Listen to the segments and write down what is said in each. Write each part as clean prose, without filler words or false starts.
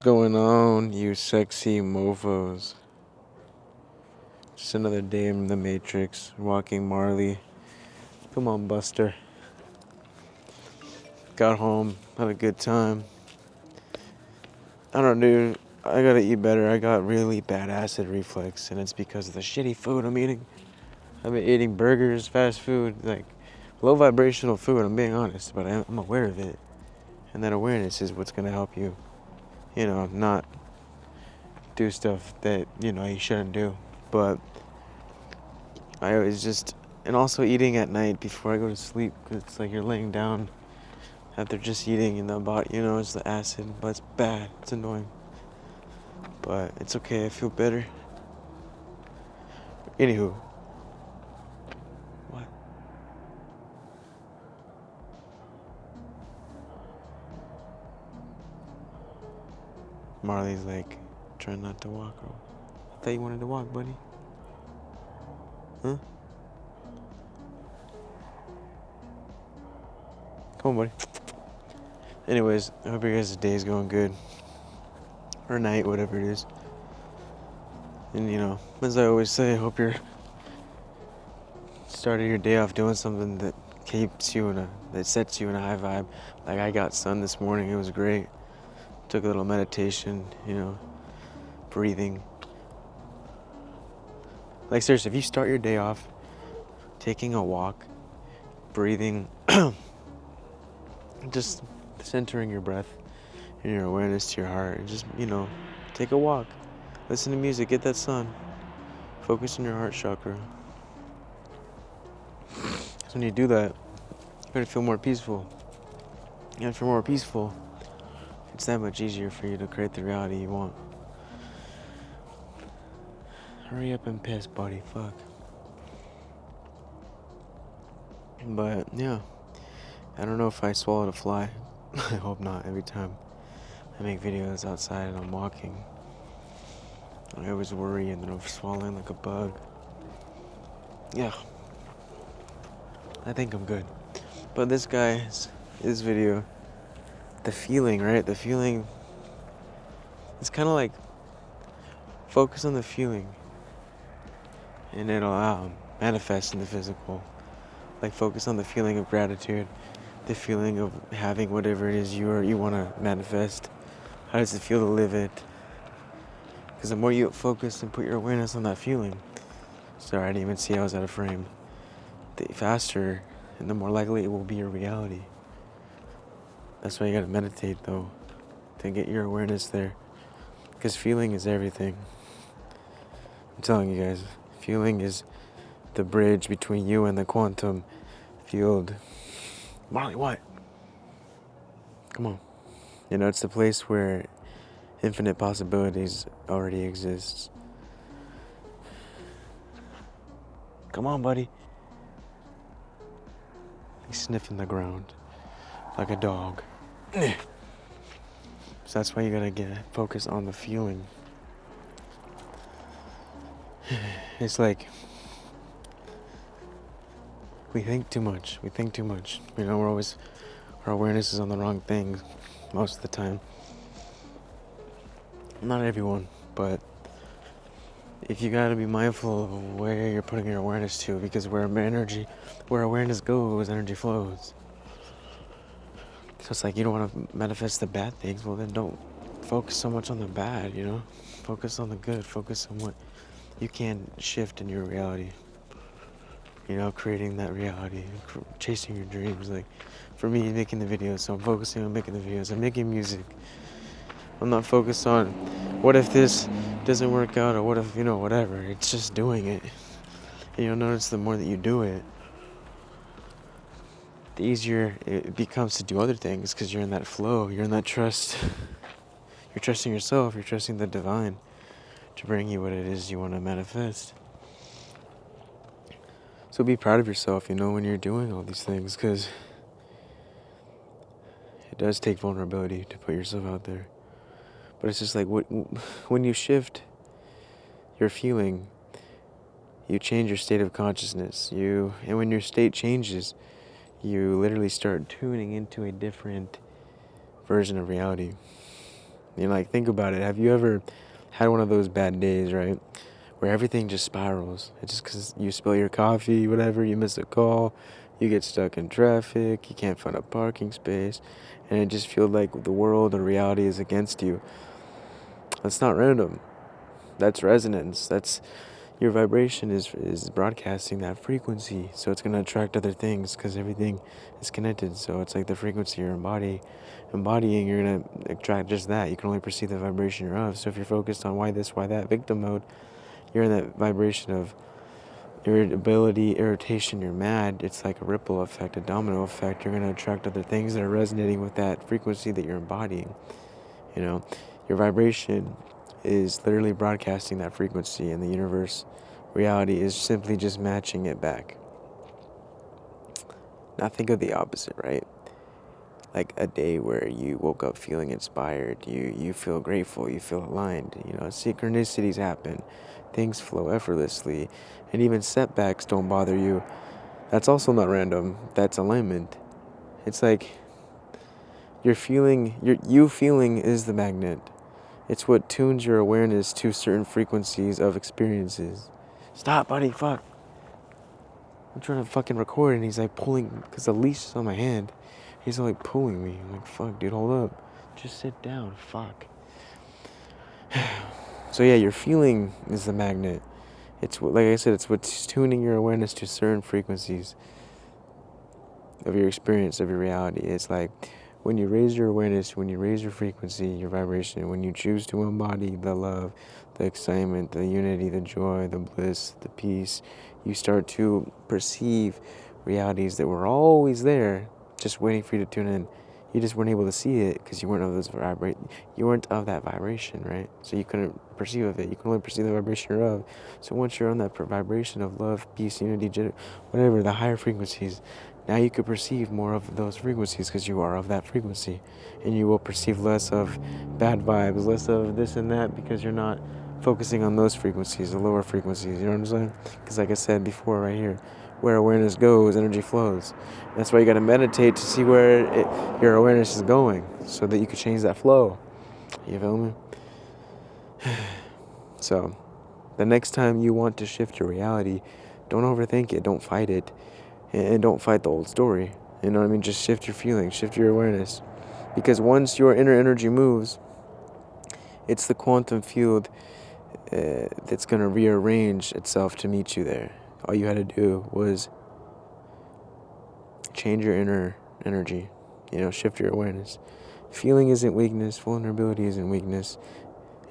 Going on, you sexy mofos? Just another day in the Matrix, walking Marley. Come on, Buster. Got home, had a good time. I don't know, dude. I gotta eat better. I got really bad acid reflux, and it's because of the shitty food I'm eating. I've been eating burgers, fast food, like low vibrational food, I'm being honest, but I'm aware of it. And that awareness is what's gonna help you, not do stuff that, you shouldn't do. But I always just, and also eating at night before I go to sleep, because it's like you're laying down after just eating in the body, it's the acid, but it's bad, it's annoying. But it's okay, I feel better. Anywho. What? Marley's like, trying not to walk. I thought you wanted to walk, buddy. Huh? Come on, buddy. Anyways, I hope your guys' day is going good. Or night, whatever it is. And, as I always say, I hope you're starting your day off doing something that keeps you that sets you in a high vibe. Like I got sun this morning, it was great. Took a little meditation, breathing. Like seriously, if you start your day off taking a walk, breathing, just centering your breath and your awareness to your heart, and just, take a walk, listen to music, get that sun, focus on your heart chakra. So when you do that, you're going to feel more peaceful. And if you're more peaceful, it's that much easier for you to create the reality you want. Hurry up and piss, buddy. Fuck. But, yeah. I don't know if I swallowed a fly. I hope not. Every time I make videos outside and I'm walking, I always worry and then I'm swallowing like a bug. Yeah. I think I'm good. But this video, the feeling, right? The feeling, it's kind of like focus on the feeling and it'll manifest in the physical. Like focus on the feeling of gratitude, the feeling of having whatever it is you want to manifest. How does it feel to live it? Because the more you focus and put your awareness on that feeling, sorry, I didn't even see I was out of frame, the faster and the more likely it will be your reality. That's why you gotta meditate though, to get your awareness there. Because feeling is everything. I'm telling you guys, feeling is the bridge between you and the quantum field. Marley, what? Come on. It's the place where infinite possibilities already exist. Come on, buddy. He's sniffing the ground like a dog. So that's why you gotta focus on the feeling. It's like we think too much. Our awareness is on the wrong things most of the time. Not everyone, but if you gotta be mindful of where you're putting your awareness to, because where awareness goes, energy flows. So it's like you don't want to manifest the bad things, well then don't focus so much on the bad, Focus on the good, focus on what you can shift in your reality. Creating that reality, chasing your dreams. Like for me, making the videos, so I'm focusing on making the videos. I'm making music. I'm not focused on what if this doesn't work out or what if, whatever. It's just doing it. And you'll notice the more that you do it, the easier it becomes to do other things because you're in that flow, you're in that trust. You're trusting yourself, you're trusting the divine to bring you what it is you want to manifest. So be proud of yourself, when you're doing all these things, because it does take vulnerability to put yourself out there. But it's just like when you shift your feeling, you change your state of consciousness. And when your state changes, you literally start tuning into a different version of reality. You know, like, think about it. Have you ever had one of those bad days, right? Where everything just spirals. It's just because you spill your coffee, whatever, you miss a call, you get stuck in traffic, you can't find a parking space, and it just feels like the world or reality is against you. That's not random. That's resonance. That's your vibration is broadcasting that frequency, so it's going to attract other things because everything is connected. So it's like the frequency you're embodying, you're going to attract just that. You can only perceive the vibration you're of. So if you're focused on why this, why that, victim mode, you're in that vibration of irritability, irritation, you're mad. It's like a ripple effect, a domino effect. You're going to attract other things that are resonating with that frequency that you're embodying. You know, your vibration is literally broadcasting that frequency, and the universe reality is simply just matching it back. Now think of the opposite, right? Like a day where you woke up feeling inspired, you feel grateful, you feel aligned, synchronicities happen, things flow effortlessly, and even setbacks don't bother you. That's also not random, that's alignment. It's like you feeling is the magnet. It's what tunes your awareness to certain frequencies of experiences. Stop, buddy, fuck. I'm trying to fucking record and he's like pulling, because the leash is on my hand. He's like pulling me. I'm like, fuck, dude, hold up. Just sit down, fuck. So yeah, your feeling is the magnet. It's like I said, it's what's tuning your awareness to certain frequencies of your experience, of your reality. It's like when you raise your awareness, when you raise your frequency, your vibration, when you choose to embody the love, the excitement, the unity, the joy, the bliss, the peace, you start to perceive realities that were always there, just waiting for you to tune in. You just weren't able to see it because you weren't of you weren't of that vibration, right? So you couldn't perceive of it. You can only perceive the vibration you're of. So once you're on that vibration of love, peace, unity, whatever, the higher frequencies, now you could perceive more of those frequencies because you are of that frequency. And you will perceive less of bad vibes, less of this and that because you're not focusing on those frequencies, the lower frequencies. You know what I'm saying? Because like I said before right here, where awareness goes, energy flows. That's why you got to meditate to see where your awareness is going so that you can change that flow. You feel me? So, the next time you want to shift your reality, don't overthink it, don't fight it, and don't fight the old story. You know what I mean? Just shift your feelings, shift your awareness. Because once your inner energy moves, it's the quantum field that's going to rearrange itself to meet you there. All you had to do was change your inner energy, shift your awareness. Feeling isn't weakness, vulnerability isn't weakness,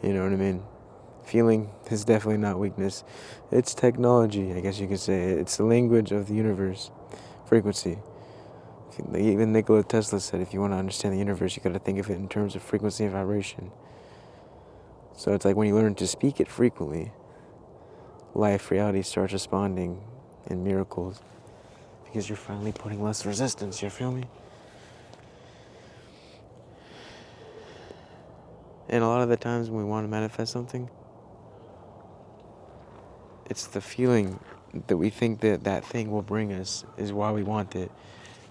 you know what I mean? Feeling is definitely not weakness. It's technology, I guess you could say. It's the language of the universe, frequency. Even Nikola Tesla said if you want to understand the universe, you got to think of it in terms of frequency and vibration. So it's like when you learn to speak it frequently, life, reality starts responding in miracles because you're finally putting less resistance, you feel me? And a lot of the times when we want to manifest something, it's the feeling that we think that thing will bring us is why we want it.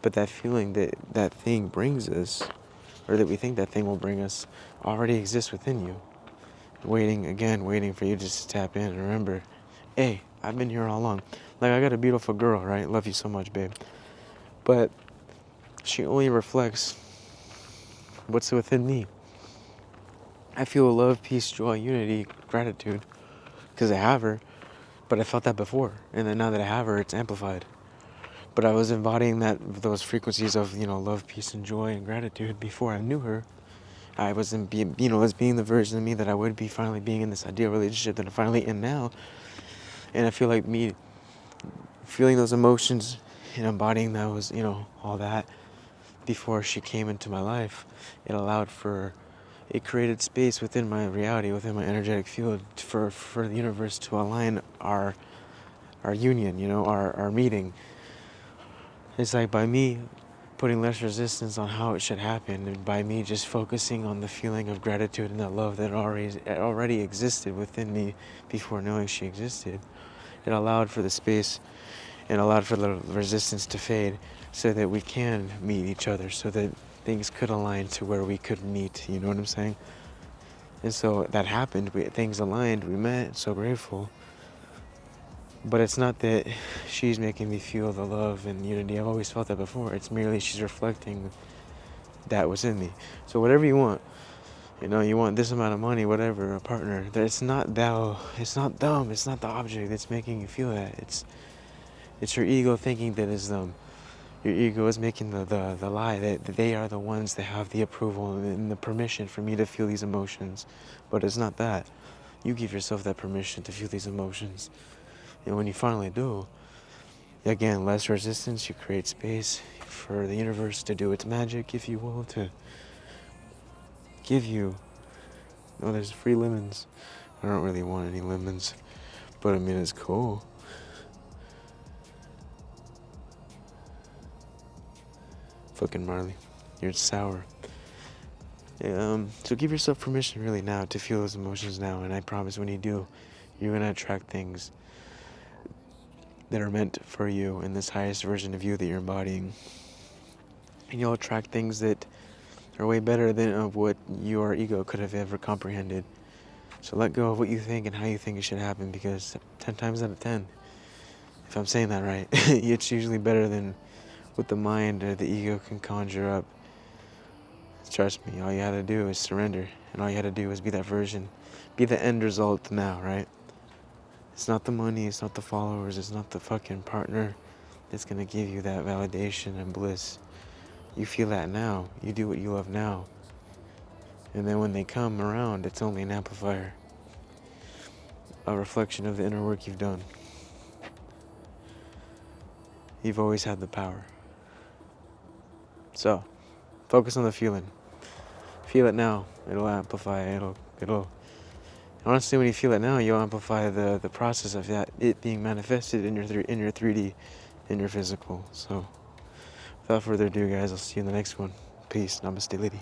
But that feeling that thing brings us, or that we think that thing will bring us, already exists within you. Waiting for you just to tap in and remember, hey, I've been here all along. Like, I got a beautiful girl, right? Love you so much, babe. But she only reflects what's within me. I feel love, peace, joy, unity, gratitude, because I have her. But I felt that before, and then now that I have her, it's amplified. But I was embodying those frequencies of, love, peace, and joy, and gratitude before I knew her. I wasn't being, as being the version of me that I would be finally being in this ideal relationship that I'm finally in now. And I feel like me feeling those emotions and embodying those, all that before she came into my life, it created space within my reality, within my energetic field for the universe to align our union, our meeting. It's like by me putting less resistance on how it should happen, and by me just focusing on the feeling of gratitude and that love that already existed within me before knowing she existed, it allowed for the space and allowed for the resistance to fade so that we can meet each other, so that things could align to where we could meet, you know what I'm saying? And so that happened. Things aligned. We met. So grateful. But it's not that she's making me feel the love and unity. I've always felt that before. It's merely she's reflecting that was in me. So whatever you want, you want this amount of money, whatever, a partner. It's not thou. It's not them. It's not the object that's making you feel that. It's your ego thinking that it's them. Your ego is making the lie that they are the ones that have the approval and the permission for me to feel these emotions. But it's not that. You give yourself that permission to feel these emotions. And when you finally do, again, less resistance, you create space for the universe to do its magic, if you will, to give you. Oh, there's free lemons. I don't really want any lemons, but I mean, it's cool. Fucking Marley, you're sour. So give yourself permission really now to feel those emotions now, and I promise when you do, you're gonna attract things that are meant for you in this highest version of you that you're embodying. And you'll attract things that are way better than of what your ego could have ever comprehended. So let go of what you think and how you think it should happen, because 10 times out of 10, if I'm saying that right, it's usually better than what the mind or the ego can conjure up. Trust me, all you had to do is surrender, and all you had to do is be that version, be the end result now, right? It's not the money, it's not the followers, it's not the fucking partner that's gonna give you that validation and bliss. You feel that now, you do what you love now. And then when they come around, it's only an amplifier, a reflection of the inner work you've done. You've always had the power. So, focus on the feeling. Feel it now. It'll amplify. It'll. Honestly, when you feel it now, you'll amplify the process of that it being manifested in your 3D, in your physical. So, without further ado, guys, I'll see you in the next one. Peace. Namaste, lady.